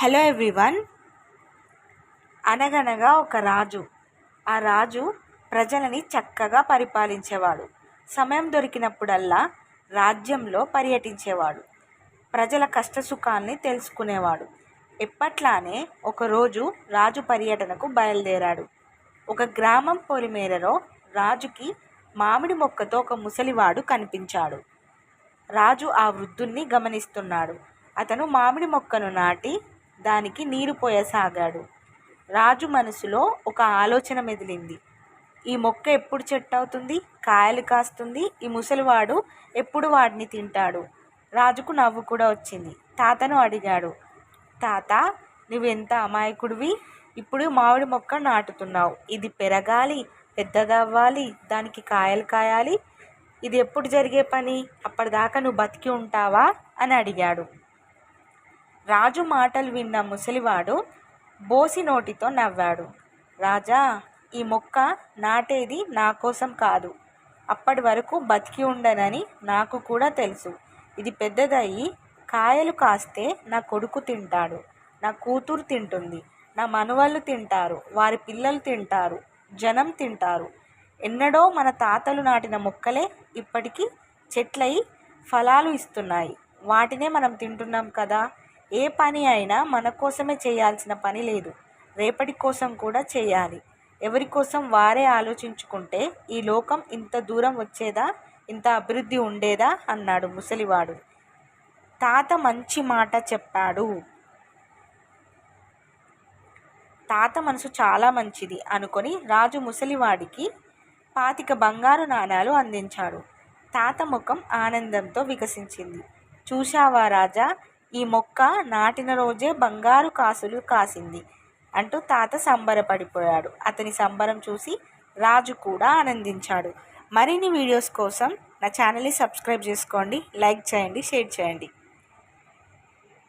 Hello everyone. అనగనగా ఒక రాజు. ఆ రాజు ప్రజలని చక్కగా పరిపాలించేవాడు. సమయం దొరికినప్పుడల్లా రాజ్యంలో పర్యటించేవాడు. ప్రజల కష్టసుఖాల్ని తెలుసుకునేవాడు. ఎప్పట్లానే ఒకరోజు రాజు పర్యటనకు బయలుదేరాడు. ఒక గ్రామం పొలిమేరలో రాజుకి మామిడి మొక్కతో ఒక ముసలివాడు కనిపించాడు. రాజు ఆ వృద్ధుణ్ణి గమనిస్తున్నాడు. అతను మామిడి మొక్కను నాటి దానికి నీరు పోయసాగాడు. రాజు మనసులో ఒక ఆలోచన మెదిలింది. ఈ మొక్క ఎప్పుడు చెట్టు అవుతుంది, కాయలు కాస్తుంది, ఈ ముసలివాడు ఎప్పుడు వాడిని తింటాడు? రాజుకు నవ్వు కూడా వచ్చింది. తాతను అడిగాడు, తాత, నువ్వెంత అమాయకుడివి! ఇప్పుడు మామిడి మొక్క నాటుతున్నావు. ఇది పెరగాలి, పెద్దదవ్వాలి, దానికి కాయలు కాయాలి. ఇది ఎప్పుడు జరిగే పని? అప్పటిదాకా నువ్వు బతికి ఉంటావా అని అడిగాడు. రాజు మాటలు విన్న ముసలివాడు బోసి నోటితో నవ్వాడు. రాజా, ఈ మొక్క నాటేది నా కోసం కాదు. అప్పటి వరకు బతికి ఉండనని నాకు కూడా తెలుసు. ఇది పెద్దదయ్యి కాయలు కాస్తే నా కొడుకు తింటాడు, నా కూతురు తింటుంది, నా మనవళ్ళు తింటారు, వారి పిల్లలు తింటారు, జనం తింటారు. ఎన్నడో మన తాతలు నాటిన మొక్కలే ఇప్పటికీ చెట్లయి ఫలాలు ఇస్తున్నాయి. వాటినే మనం తింటున్నాం కదా. ఏ పని అయినా మన కోసమే చేయాల్సిన పని లేదు, రేపటి కోసం కూడా చేయాలి. ఎవరి కోసం వారే ఆలోచించుకుంటే ఈ లోకం ఇంత దూరం వచ్చేదా, ఇంత అభివృద్ధి ఉండేదా అన్నాడు ముసలివాడు. తాత మంచి మాట చెప్పాడు. తాత మనసు చాలా మంచిది అనుకొని రాజు ముసలివాడికి 25 బంగారు నాణాలు అందించాడు. తాత ముఖం ఆనందంతో వికసించింది. చూశావా రాజా, ఈ మొక్క నాటిన రోజే బంగారు కాసులు కాసింది అంటూ తాత సంబరపడిపోయాడు. అతని సంబరం చూసి రాజు కూడా ఆనందించాడు. మరిన్ని వీడియోస్ కోసం నా ఛానల్ని సబ్స్క్రైబ్ చేసుకోండి, లైక్ చేయండి, షేర్ చేయండి.